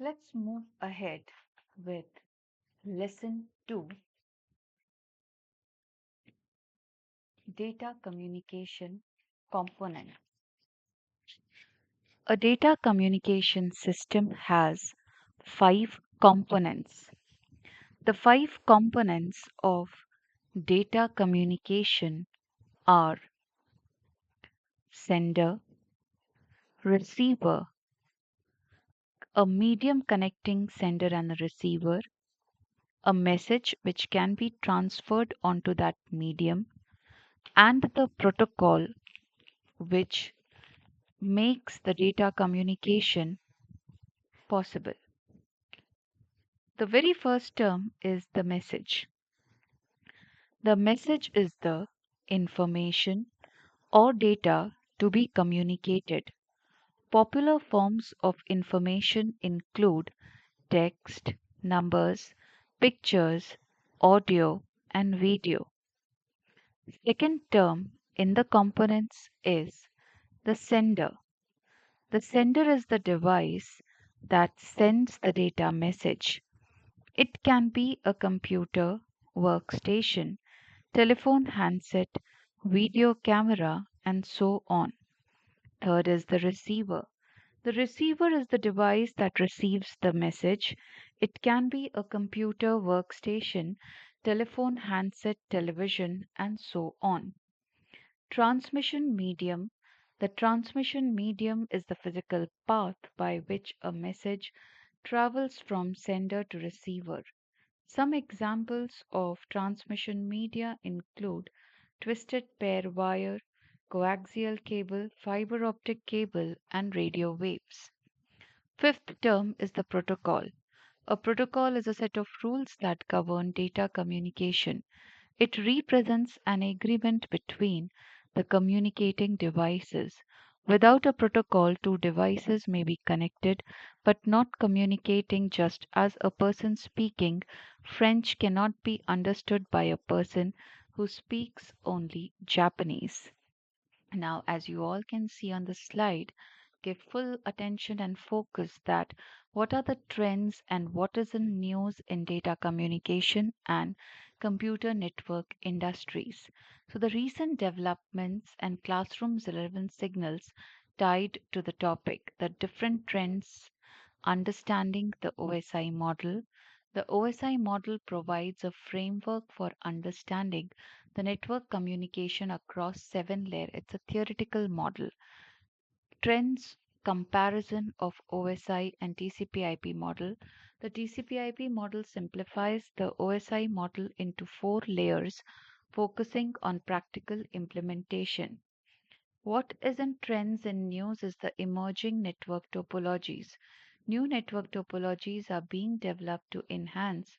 Let's move ahead with lesson 2, data communication component. A data communication system has 5 components. The 5 components of data communication are sender, receiver, a medium connecting sender and a receiver, a message which can be transferred onto that medium, and the protocol which makes the data communication possible. The very first term is the message. The message is the information or data to be communicated. Popular forms of information include text, numbers, pictures, audio, and video. Second term in the components is the sender. The sender is the device that sends the data message. It can be a computer, workstation, telephone handset, video camera, and so on. Third is the receiver. The receiver is the device that receives the message. It can be a computer, workstation, telephone handset, television, and so on. Transmission medium. The transmission medium is the physical path by which a message travels from sender to receiver. Some examples of transmission media include twisted pair wire, coaxial cable, fiber optic cable, and radio waves. Fifth term is the protocol. A protocol is a set of rules that govern data communication. It represents an agreement between the communicating devices. Without a protocol, two devices may be connected but not communicating, just as a person speaking French cannot be understood by a person who speaks only Japanese. Now, as you all can see on the slide, give full attention and focus that what are the trends and what is the news in data communication and computer network industries. So the recent developments and classrooms relevant signals tied to the topic, the different trends, understanding the OSI model. The OSI model provides a framework for understanding the network communication across 7 layers. It's a theoretical model. Trends comparison of OSI and TCP/IP model. The TCP/IP model simplifies the OSI model into 4 layers, focusing on practical implementation. What is in trends and news is the emerging network topologies. New network topologies are being developed to enhance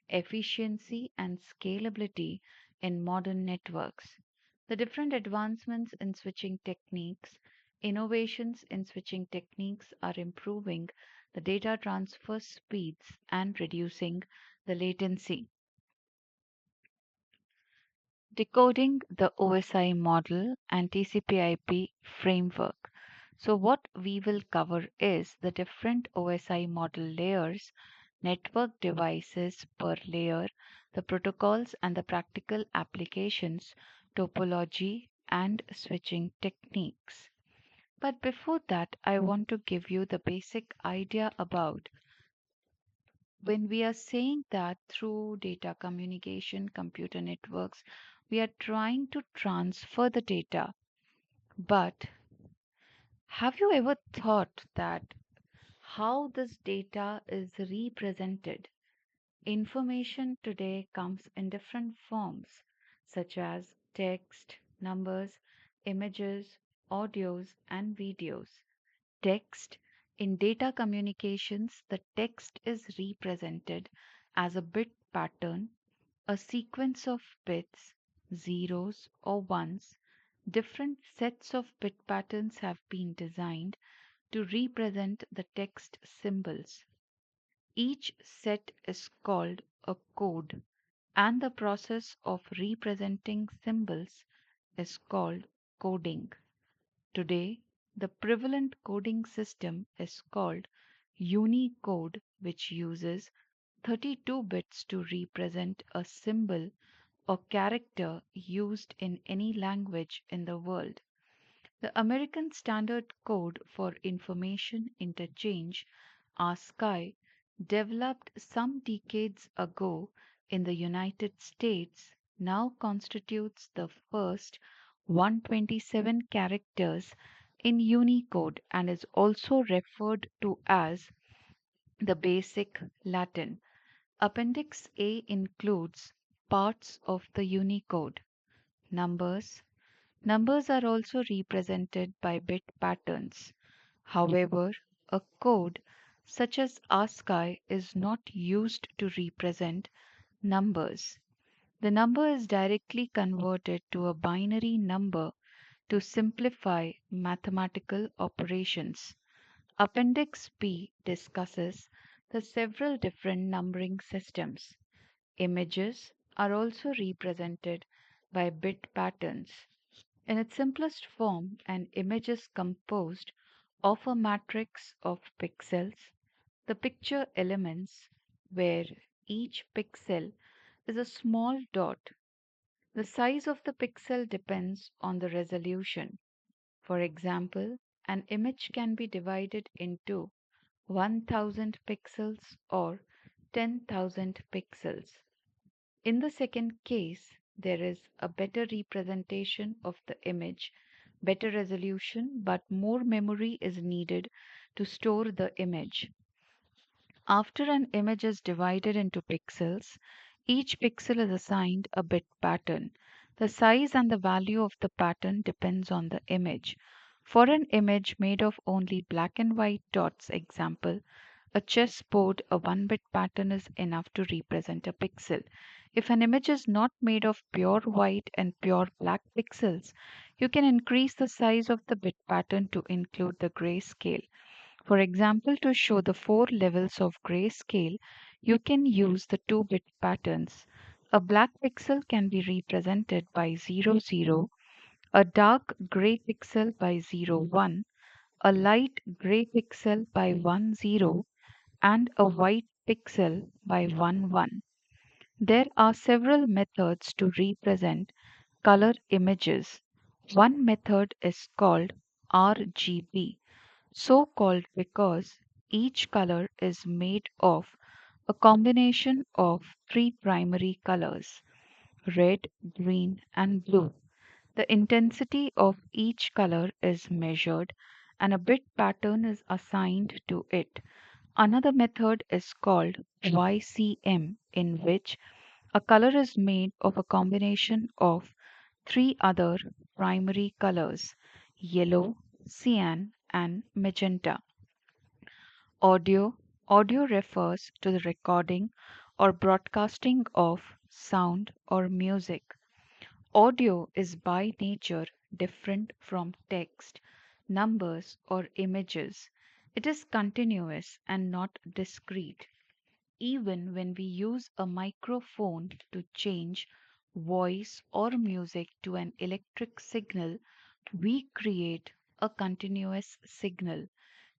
efficiency and scalability in modern networks. The different advancements in switching techniques, innovations in switching techniques are improving the data transfer speeds and reducing the latency. Decoding the OSI model and TCP/IP framework. So, what we will cover is the different OSI model layers, network devices per layer, the protocols and the practical applications, topology, and switching techniques. But before that, I want to give you the basic idea about when we are saying that through data communication, computer networks, we are trying to transfer the data. But have you ever thought that how this data is represented? Information today comes in different forms, such as text, numbers, images, audios, and videos. Text in data communications, the text is represented as a bit pattern, a sequence of bits, zeros or ones. Different sets of bit patterns have been designed to represent the text symbols. Each set is called a code, and the process of representing symbols is called coding. Today, the prevalent coding system is called Unicode, which uses 32 bits to represent a symbol or character used in any language in the world. The American Standard Code for Information Interchange, ASCII, developed some decades ago in the United States, now constitutes the first 127 characters in Unicode and is also referred to as the Basic Latin. Appendix A includes parts of the Unicode. Numbers. Numbers are also represented by bit patterns. However, a code such as ASCII is not used to represent numbers. The number is directly converted to a binary number to simplify mathematical operations. Appendix B discusses the several different numbering systems. Images are also represented by bit patterns. In its simplest form, an image is composed of a matrix of pixels, the picture elements, where each pixel is a small dot. The size of the pixel depends on the resolution. For example, an image can be divided into 1000 pixels or 10,000 pixels. In the second case, there is a better representation of the image, better resolution, but more memory is needed to store the image. After an image is divided into pixels, each pixel is assigned a bit pattern. The size and the value of the pattern depends on the image. For an image made of only black and white dots, example, a chessboard, a 1-bit pattern is enough to represent a pixel. If an image is not made of pure white and pure black pixels, you can increase the size of the bit pattern to include the grayscale. For example, to show the 4 levels of grayscale, you can use the 2-bit patterns. A black pixel can be represented by 0, 0, a dark gray pixel by 0, 1, a light gray pixel by 1, 0, and a white pixel by 1, 1. There are several methods to represent color images. One method is called RGB, so called because each color is made of a combination of three primary colors: red, green, and blue. The intensity of each color is measured and a bit pattern is assigned to it. Another method is called YCM, in which a color is made of a combination of three other primary colors: yellow, cyan, and magenta. Audio. Audio refers to the recording or broadcasting of sound or music. Audio is by nature different from text, numbers, or images. It is continuous and not discrete. Even when we use a microphone to change voice or music to an electric signal, we create a continuous signal.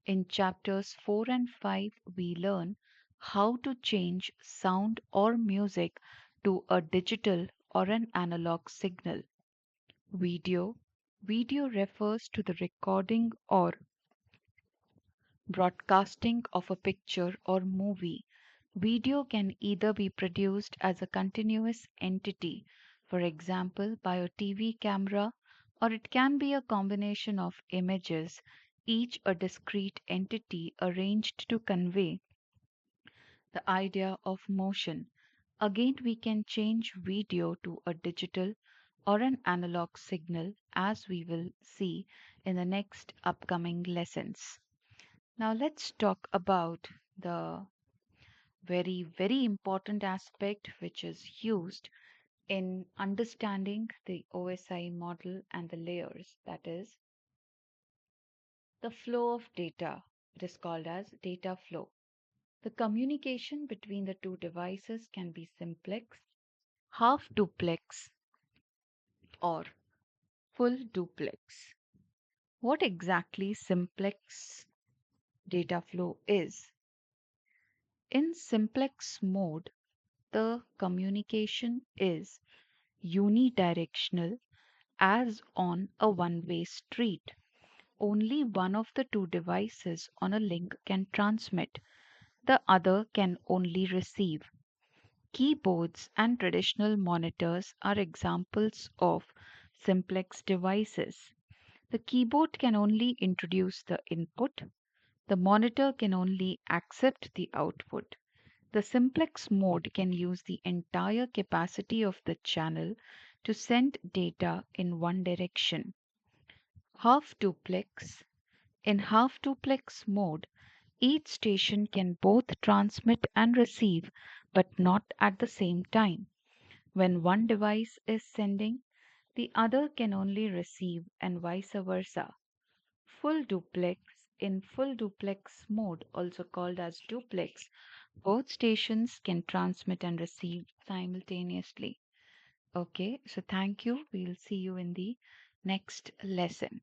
In chapters 4 and 5, we learn how to change sound or music to a digital or an analog signal. Video. Video refers to the recording or broadcasting of a picture or movie. Video can either be produced as a continuous entity, for example, by a TV camera, or it can be a combination of images, each a discrete entity arranged to convey the idea of motion. Again, we can change video to a digital or an analog signal, as we will see in the next upcoming lessons. Now, let's talk about the very important aspect which is used in understanding the OSI model and the layers, that is the flow of data. It is called as data flow. The communication between the two devices can be simplex, half duplex, or full duplex. What exactly simplex data flow is? In simplex mode, the communication is unidirectional as on a one-way street. Only one of the two devices on a link can transmit, the other can only receive. Keyboards and traditional monitors are examples of simplex devices. The keyboard can only introduce the input, the monitor can only accept the output. The simplex mode can use the entire capacity of the channel to send data in one direction. Half duplex. In half duplex mode, each station can both transmit and receive, but not at the same time. When one device is sending, the other can only receive, and vice versa. Full duplex. In full duplex mode, also called as duplex, both stations can transmit and receive simultaneously. Okay, so thank you. We'll see you in the next lesson.